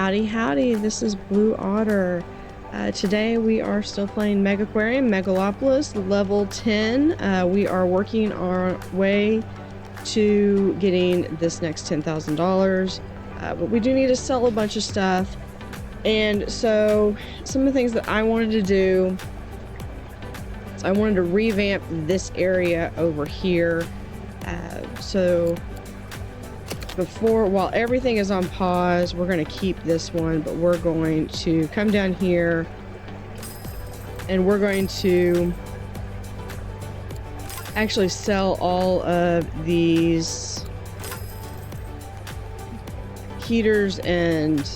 Howdy Howdy, this is Blue Otter. Today we are still playing Megaquarium, Megalopolis, level 10. We are working our way to getting this next $10,000, but we do need to sell a bunch of stuff. And so some of the things that I wanted to do, I wanted to revamp this area over here. While everything is on pause, we're going to keep this one, but we're going to come down here and we're going to actually sell all of these heaters and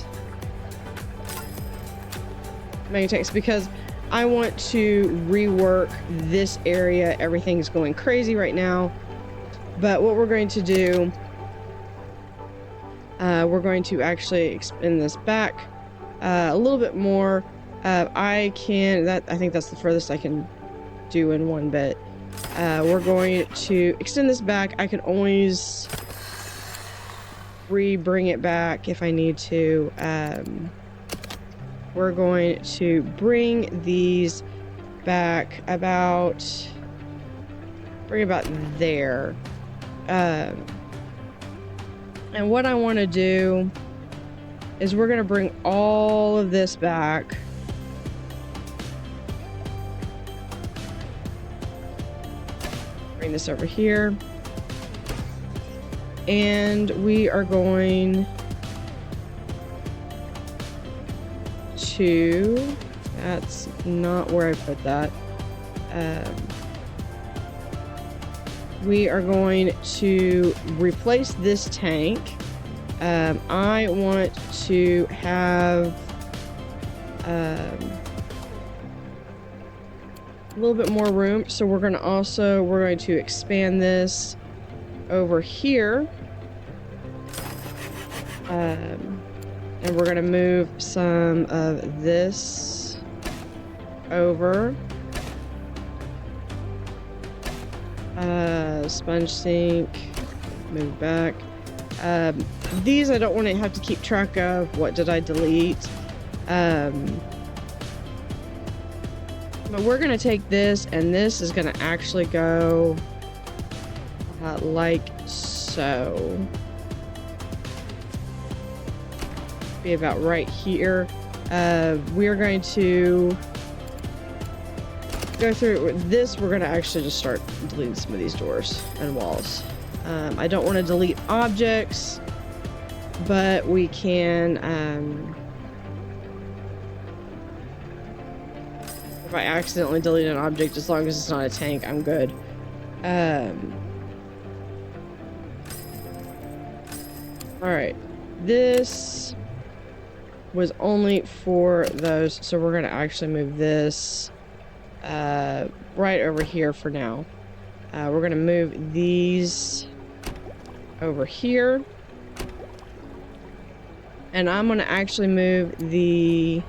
Megatanks because I want to rework this area. Everything's going crazy right now, but what we're going to do, we're going to actually expand this back a little bit more. I think that's the furthest I can do in one bit. We're going to extend this back. I can always bring it back if I need to. We're going to bring these back about there. And what I want to do is we're going to bring all of this back. Bring this over here. And we are going to... That's not where I put that. We are going to replace this tank. I want to have a little bit more room, so we're going to expand this over here, and we're going to move some of this over. Sponge sink, move back. These I don't want to have to keep track of. What did I delete? But we're going to take this, and this is going to actually go like so. Be about right here. We're going to go through this. We're going to actually just start deleting some of these doors and walls. I don't want to delete objects, but we can, if I accidentally delete an object, as long as it's not a tank, I'm good. Alright, this was only for those, so we're going to actually move this right over here for now. We're going to move these over here, and I'm going to actually move the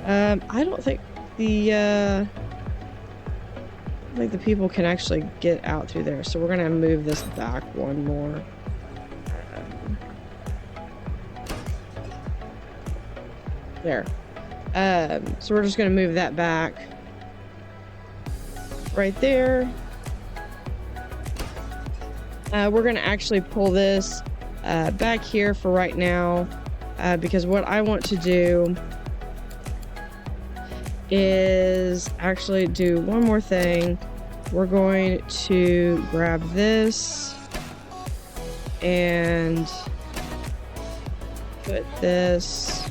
I don't think the people can actually get out through there, so we're going to move this back one more. There. So we're just going to move that back right there. We're going to actually pull this back here for right now, because what I want to do is actually do one more thing. We're going to grab this and put this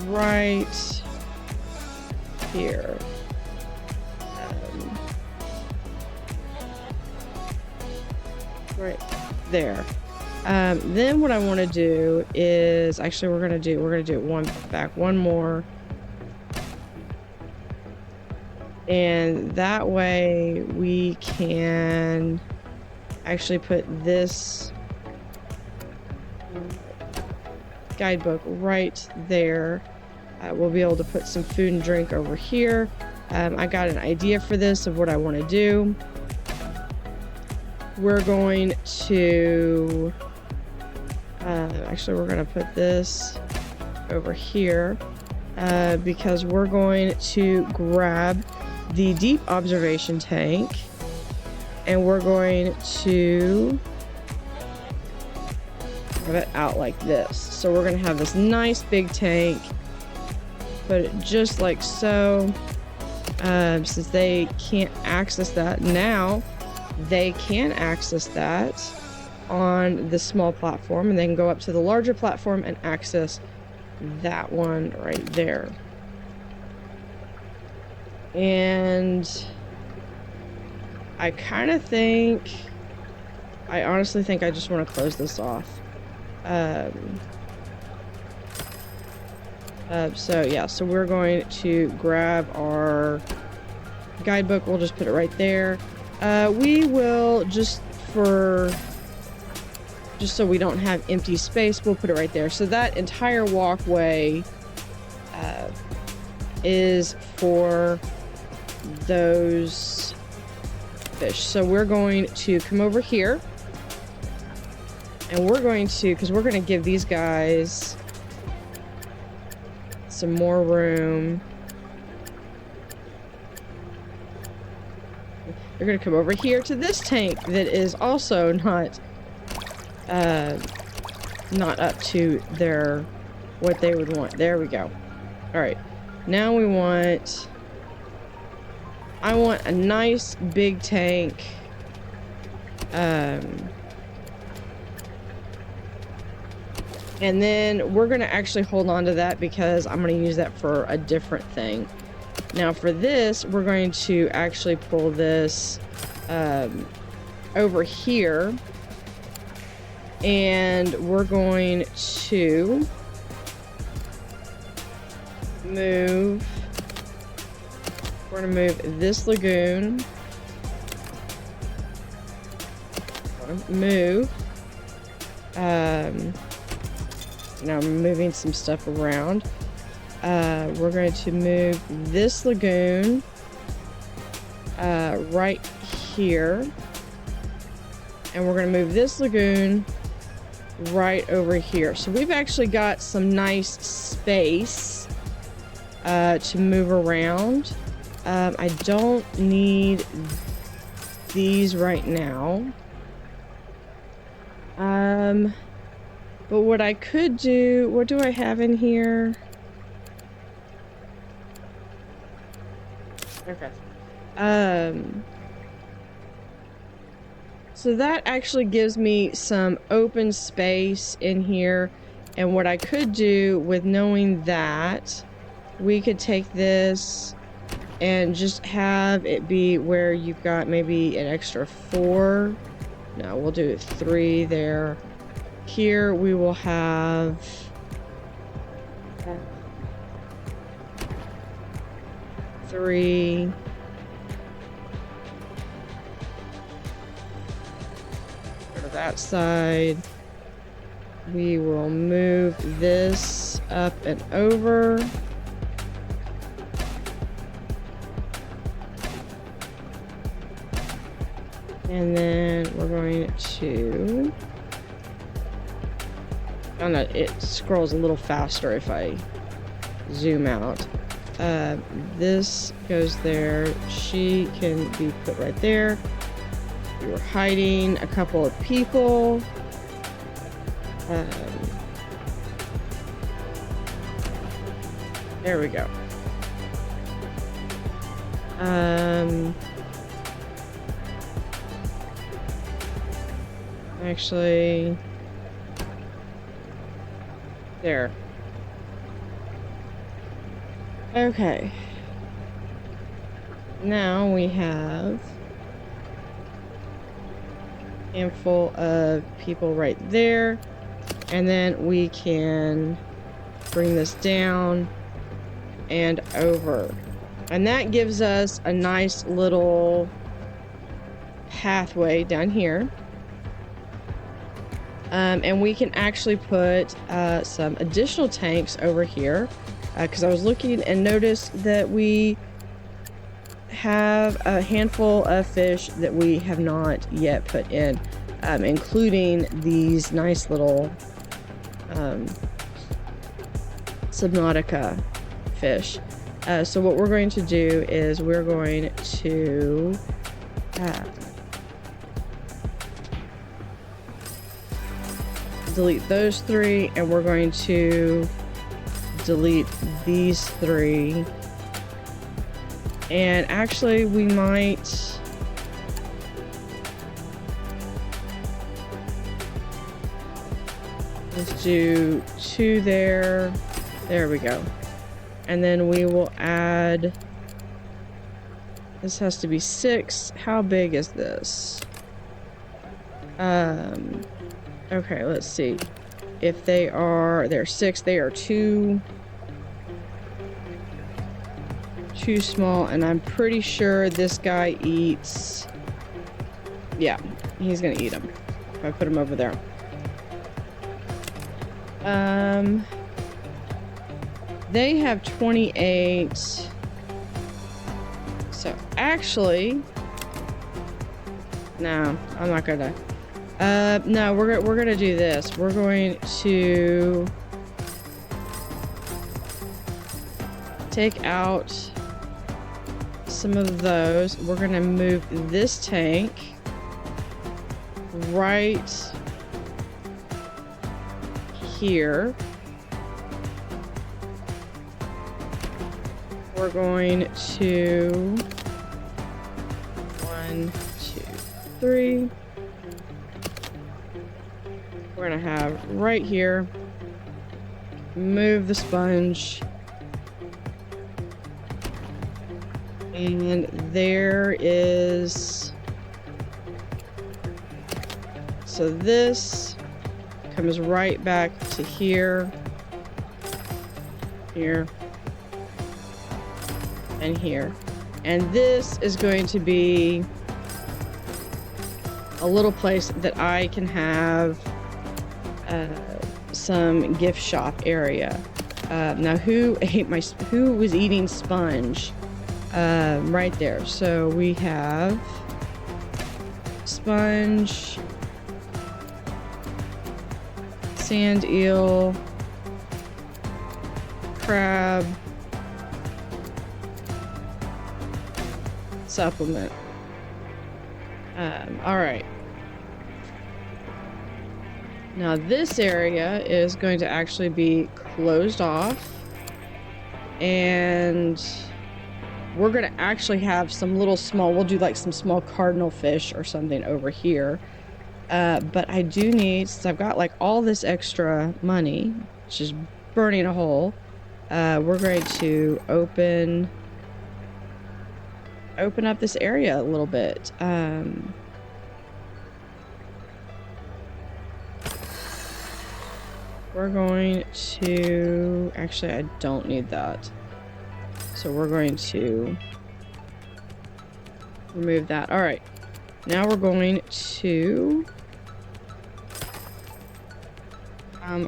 right here. Right there. Then what I want to do is actually we're gonna do one more, and that way we can actually put this guidebook right there. We'll be able to put some food and drink over here. I got an idea for this of what I want to do. we're going to actually we're going to put this over here because we're going to grab the deep observation tank and we're going to have it out like this. So we're going to have this nice big tank, put it just like so. Since they can't access that now, they can access that on the small platform, and they can go up to the larger platform and access that one right there. And I honestly think I just want to close this off. So yeah, so we're going to grab our guidebook. We'll just put it right there. We will just so we don't have empty space, we'll put it right there. So that entire walkway is for those fish. So we're going to come over here and we're going to, because we're going to give these guys some more room. They're going to come over here to this tank that is also not up to what they would want. There we go. All right. Now I want a nice big tank. And then we're going to actually hold on to that because I'm going to use that for a different thing. Now for this, we're going to actually pull this over here. And we're going to move this lagoon. Now I'm moving some stuff around. We're going to move this lagoon right here. And we're going to move this lagoon right over here. So we've actually got some nice space to move around. I don't need these right now. But what I could do, what do I have in here? Okay. So that actually gives me some open space in here. And what I could do with knowing that, we could take this and just have it be where you've got maybe an extra 4. No, we'll do 3 there. Here we will have 3. Go to that side. We will move this up and over. And then we're going to... Oh no, it scrolls a little faster if I zoom out. This goes there. She can be put right there. We were hiding a couple of people. There we go. Actually, there. Okay. Now we have a handful of people right there. And then we can bring this down and over. And that gives us a nice little pathway down here. And we can actually put some additional tanks over here. Because I was looking and noticed that we have a handful of fish that we have not yet put in, including these nice little Subnautica fish. So what we're going to do is we're going to delete those 3, and we're going to delete these 3. And actually we might just do 2 there. There we go. And then we will add, this has to be 6. How big is this? Okay, let's see. If they're 6, they are too small, and I'm pretty sure this guy eats, yeah, he's gonna eat them if I put him over there. They have 28, so actually, no, I'm not gonna, no, we're gonna do this. We're going to take out some of those. We're gonna move this tank right here. We're going to 1, 2, 3. We're gonna have right here, move the sponge, and there is, so this comes right back to here, here, and here. And this is going to be a little place that I can have some gift shop area. Now who was eating sponge? Right there. So we have sponge, sand eel, crab, supplement. All right. Now this area is going to actually be closed off, and we're going to actually have some little small, we'll do like some small cardinal fish or something over here. But I do need, since I've got like all this extra money, which is burning a hole, we're going to open up this area a little bit. We're going to, actually I don't need that. So we're going to remove that. All right, now we're going to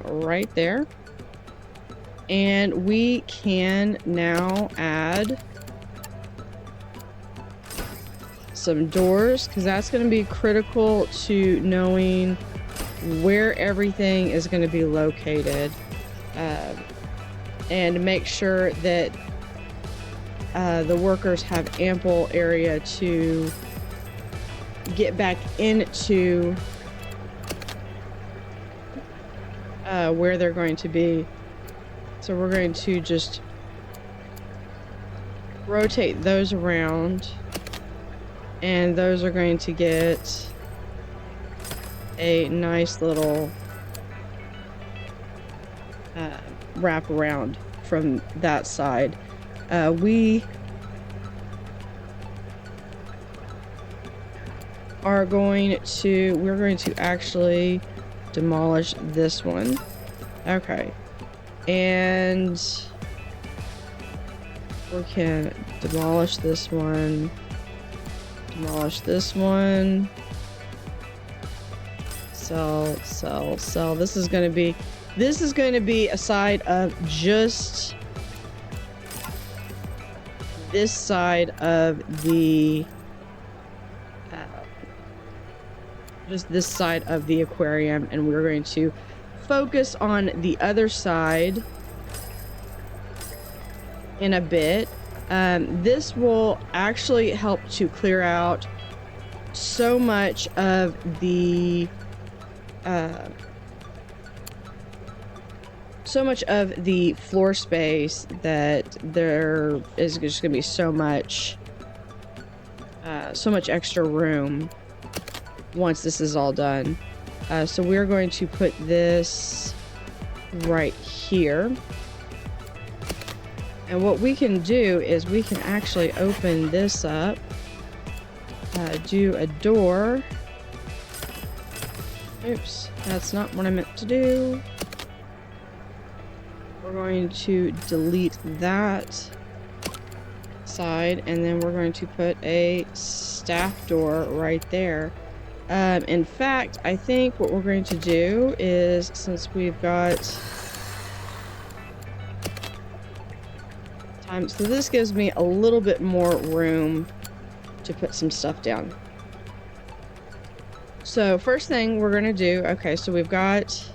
right there, and we can now add some doors, because that's going to be critical to knowing where everything is going to be located, and make sure that the workers have ample area to get back into where they're going to be. So we're going to just rotate those around, and those are going to get a nice little wrap around from that side. We're going to actually demolish this one. Okay, and we can demolish this one, demolish this one, sell, sell, sell. This is going to be a side of just this side of the just this side of the aquarium, and we're going to focus on the other side in a bit. This will actually help to clear out so much of the floor space that there is just gonna be so much extra room once this is all done. So we're going to put this right here. And what we can do is we can actually open this up, do a door. Oops, that's not what I meant to do. We're going to delete that side, and then we're going to put a staff door right there. In fact, I think what we're going to do is, since we've got time, so this gives me a little bit more room to put some stuff down. So first thing we're going to do, okay, so we've got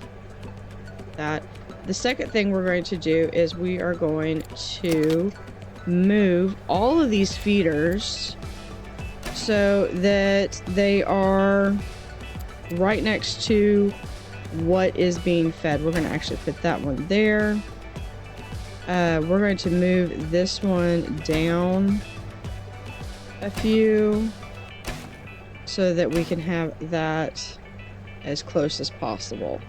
that. The second thing we're going to do is we are going to move all of these feeders so that they are right next to what is being fed. We're going to actually put that one there. We're going to move this one down a few so that we can have that as close as possible.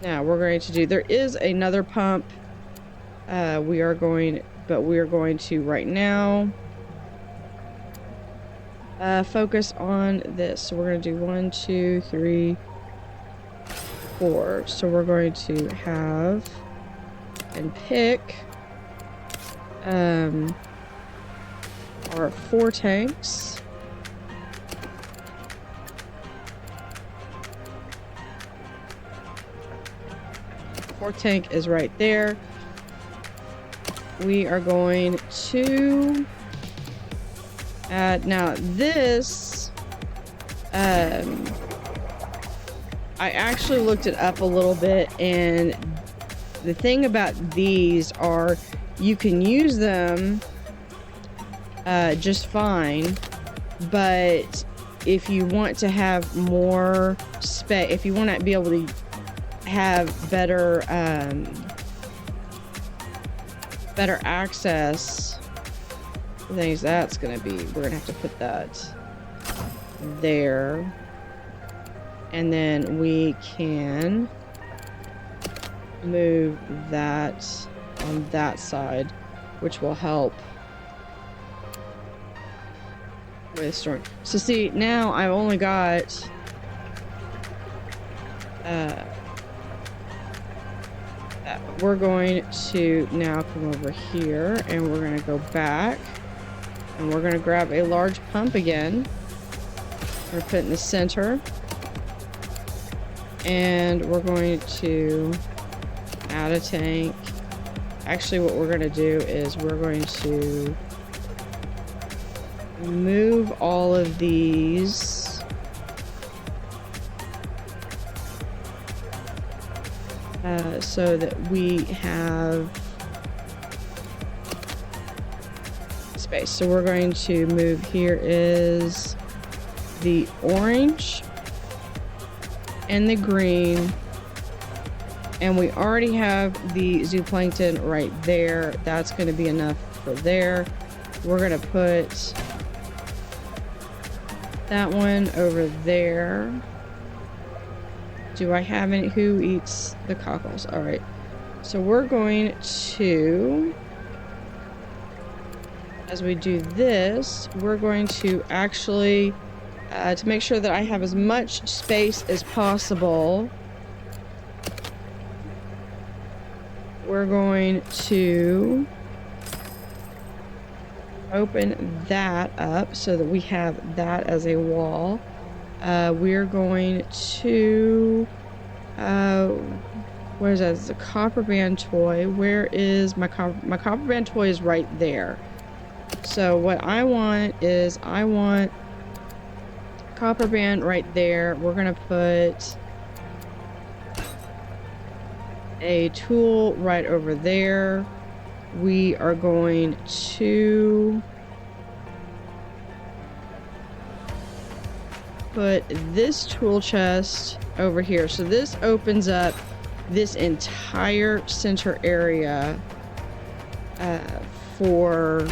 Now we're going to do, there is another pump. We are going to right now focus on this. So we're going to do 1, 2, 3, 4. So we're going to have and pick our 4 tanks. Fourth tank is right there. We are going to add, now this, I actually looked it up a little bit, and the thing about these are you can use them just fine, but if you want to have more space, if you want to be able to have better access, the things that's gonna be, we're gonna have to put that there, and then we can move that on that side, which will help with storing. So see, now I've only got we're going to now come over here, and we're going to go back, and we're going to grab a large pump again. We're going to put it in the center, and we're going to add a tank. Actually, what we're going to do is we're going to move all of these so that we have space. So we're going to move, here is the orange and the green, and we already have the zooplankton right there. That's going to be enough for there. We're going to put that one over there. Do I have any? Who eats the cockles? All right. So we're going to, as we do this, we're going to actually, to make sure that I have as much space as possible, we're going to open that up so that we have that as a wall. We're going to What is that? It's a copper band toy. Where is my copper band toy is right there. So what I want is I want copper band right there. We're gonna put a tool right over there. We are going to put this tool chest over here. So this opens up this entire center area for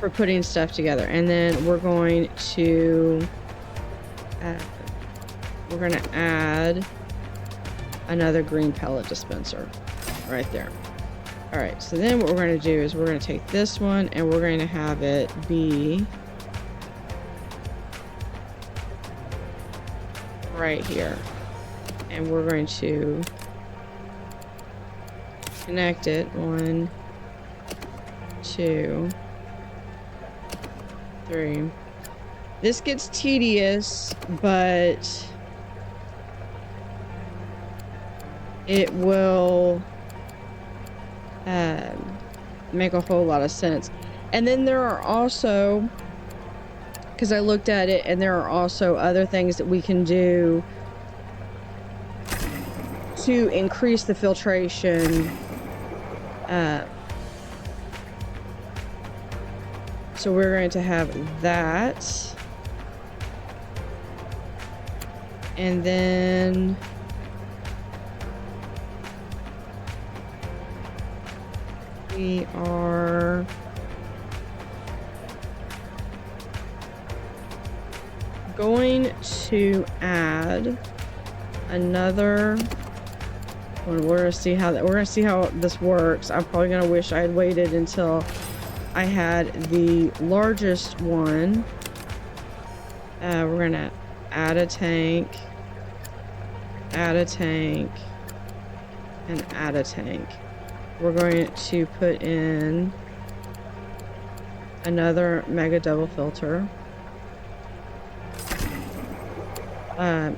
putting stuff together. And then we're going to add another green pellet dispenser right there. All right, so then what we're going to do is we're going to take this one and we're going to have it be right here. And we're going to connect it. 1, 2, 3. This gets tedious, but it will make a whole lot of sense. And then there are also, because I looked at it, and there are also other things that we can do to increase the filtration. So we're going to have that. And then we are going to add another one. We're gonna see how this works. I'm probably gonna wish I had waited until I had the largest one. We're gonna add a tank, and add a tank. We're going to put in another mega double filter.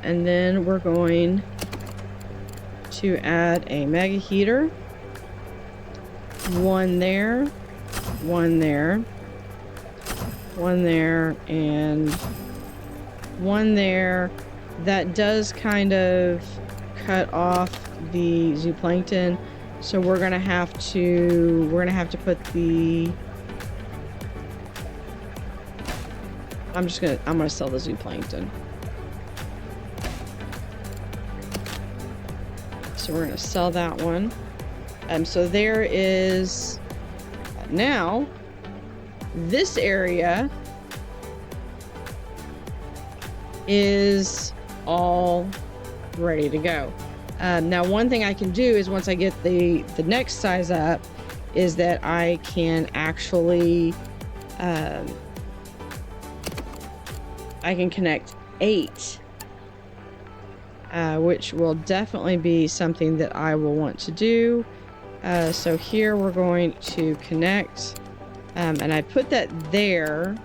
And then we're going to add a mega heater. One there, one there, one there, and one there. That does kind of cut off the zooplankton. So we're gonna have to put the, I'm gonna sell the zooplankton. So we're gonna sell that one. So there is, now this area is all ready to go. Now one thing I can do is, once I get the next size up, is that I can actually I can connect 8, which will definitely be something that I will want to do. So here we're going to connect, and I put that there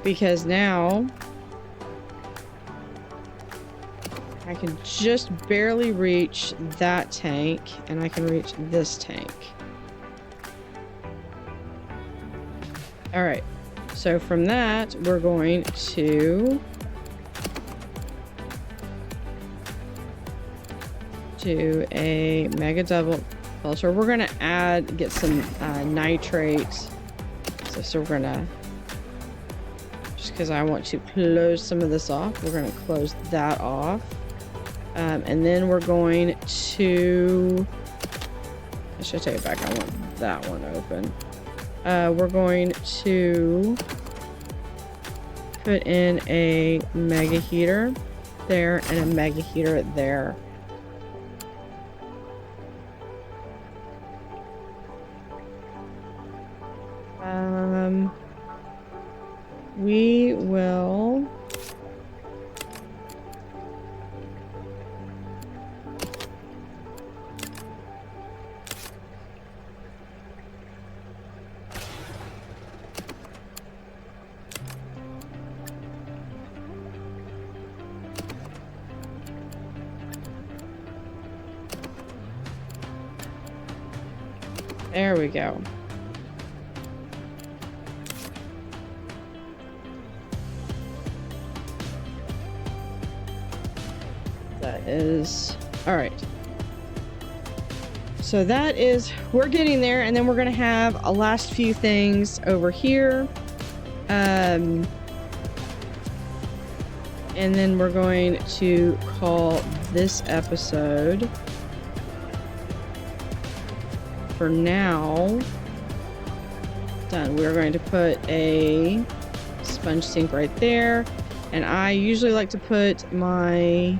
because now I can just barely reach that tank, and I can reach this tank. All right, so from that, we're going to do a mega double filter. We're gonna get some nitrate. So we're gonna, just because I want to close some of this off, we're gonna close that off. And then we're going to, I should take it back, I want that one open. We're going to put in a mega heater there and a mega heater there. We will There we go. That is all right. So that is, we're getting there, and then we're gonna have a last few things over here. And then we're going to call this episode, for now, done. We're going to put a sponge sink right there, and I usually like to put my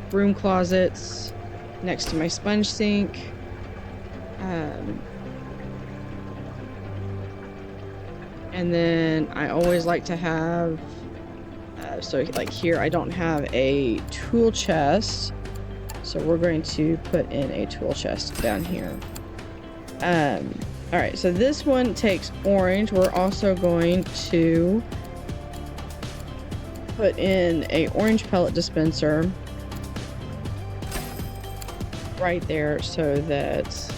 broom closets next to my sponge sink. And then I always like to have, so like here I don't have a tool chest, so we're going to put in a tool chest down here. All right, so this one takes orange. We're also going to put in a orange pellet dispenser right there so that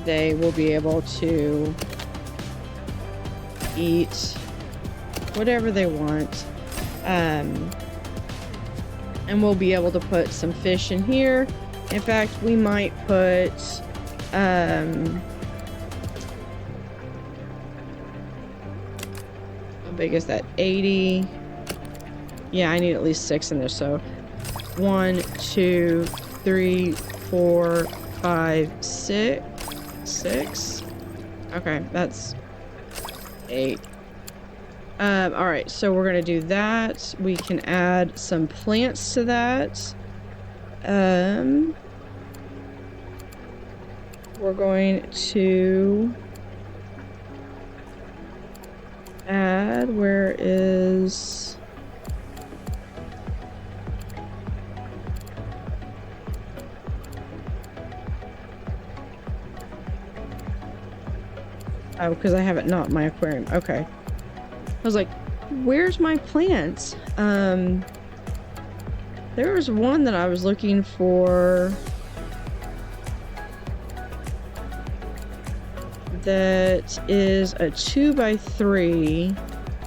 they will be able to eat whatever they want. And we'll be able to put some fish in here. In fact, we might put how big is that? 80. Yeah, I need at least 6 in there. So 1, 2, 3, 4, 5, 6. 6. Okay, that's 8. All right, so we're gonna do that. We can add some plants to that. We're going to add, where is, oh, because I have it not in my aquarium. Okay. I was like, where's my plants? There was one that I was looking for that is a 2x3.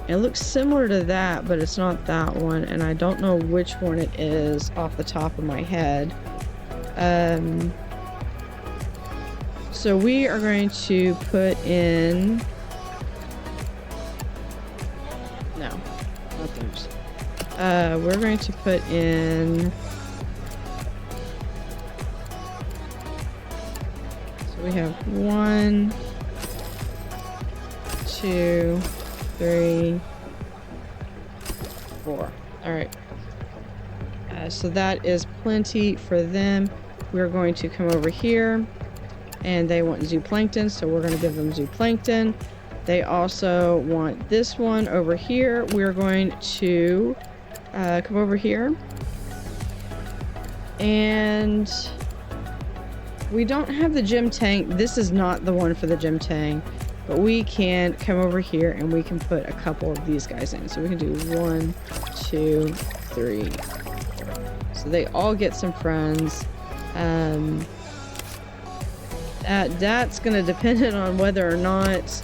It looks similar to that, but it's not that one, and I don't know which one it is off the top of my head. So we are going to put in, no, not those. We're going to put in, so we have 1, 2, 3, 4. All right. So that is plenty for them. We're going to come over here, and they want zooplankton, so we're going to give them zooplankton. They also want this one over here. We're going to come over here, and we don't have the gym tank. This is not the one for the gym tank, but we can come over here and we can put a couple of these guys in. So we can do 1, 2, 3, 4. So they all get some friends. That's going to depend on whether or not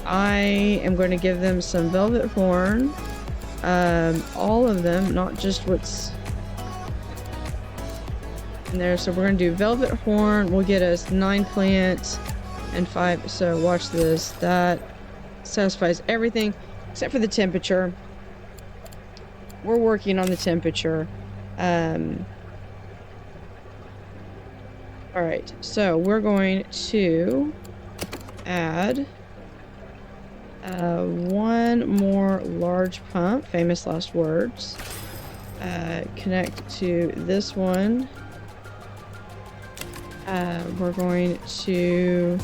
I am going to give them some velvet horn. All of them, not just what's in there. So we're going to do velvet horn. Will get us 9 plants and 5. So watch this. That satisfies everything except for the temperature. We're working on the temperature. All right, so we're going to add one more large pump, famous last words. Connect to this one. We're going to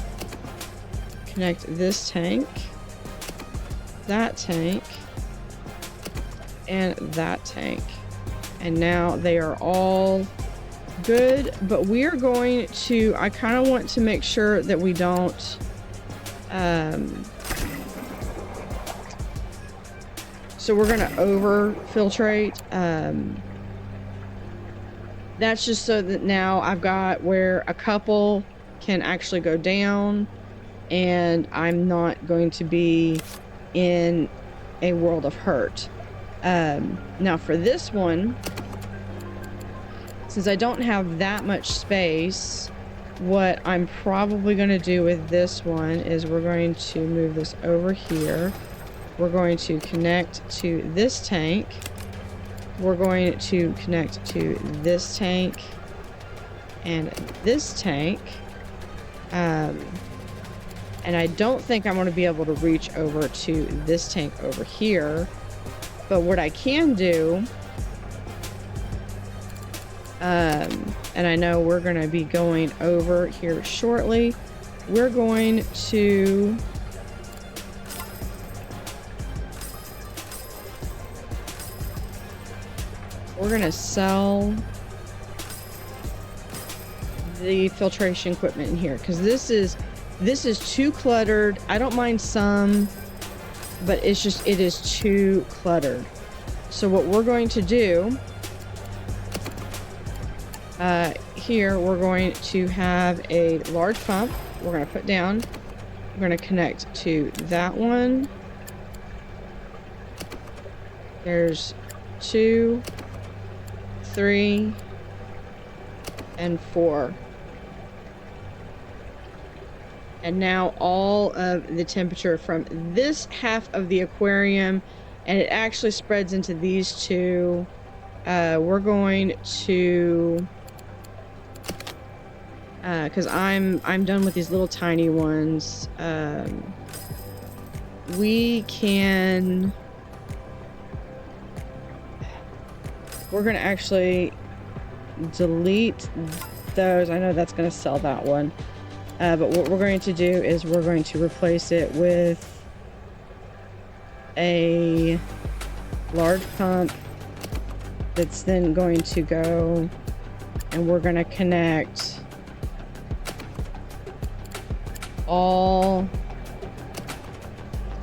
connect this tank, that tank, and that tank. And now they are all good, but we are going to, I kind of want to make sure that we don't so we're going to over filtrate. That's just so that now I've got where a couple can actually go down, and I'm not going to be in a world of hurt. Now for this one, since I don't have that much space, what I'm probably going to do with this one is we're going to move this over here. We're going to connect to this tank. We're going to connect to this tank and this tank. And I don't think I'm going to be able to reach over to this tank over here. But what I can do, and I know we're going to be going over here shortly, we're going to sell the filtration equipment in here, because this is too cluttered. I don't mind some, but it is too cluttered. So what we're going to do here, we're going to have a large pump. We're going to put down. We're going to connect to that one. There's 2, 3, and 4. And now all of the temperature from this half of the aquarium, and it actually spreads into these two. We're going to, because I'm done with these little tiny ones. We're gonna actually delete those. I know that's gonna sell that one. But what we're going to do is we're going to replace it with a large pump that's then going to go, and we're going to connect all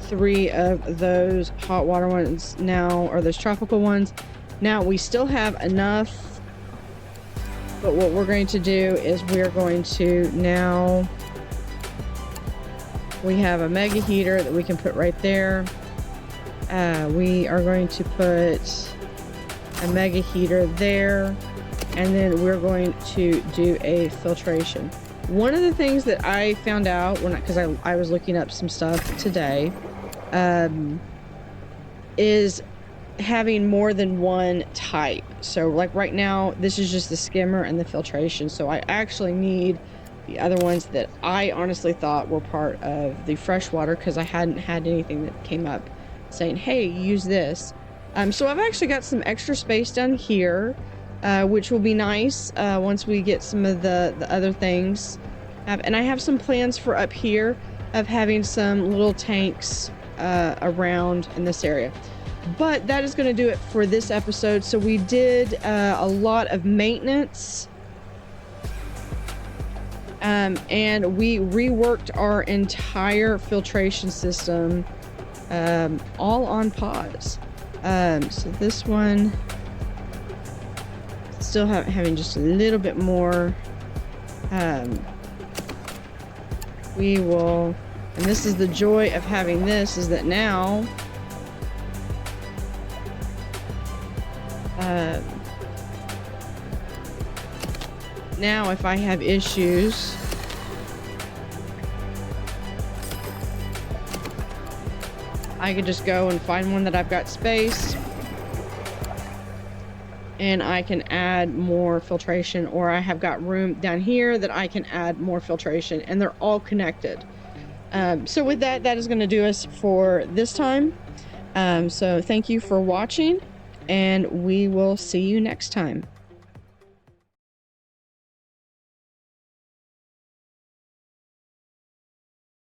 3 of those hot water ones now, or those tropical ones. Now we still have enough. But what we're going to do is we're going to now, we have a mega heater that we can put right there. We are going to put a mega heater there, and then we're going to do a filtration. One of the things that I found out because I was looking up some stuff today, is having more than one type. So like right now, this is just the skimmer and the filtration. So I actually need the other ones that I honestly thought were part of the freshwater, because I hadn't had anything that came up saying, hey, use this. So I've actually got some extra space down here, which will be nice once we get some of the other things. And I have some plans for up here of having some little tanks around in this area. But that is going to do it for this episode. So we did a lot of maintenance, and we reworked our entire filtration system, all on pause. So this one still having just a little bit more. We will, and this is the joy of having this, is that now now if I have issues, I could just go and find one that I've got space, and I can add more filtration, or I have got room down here that I can add more filtration, and they're all connected. So with that is going to do us for this time. So thank you for watching, and we will see you next time.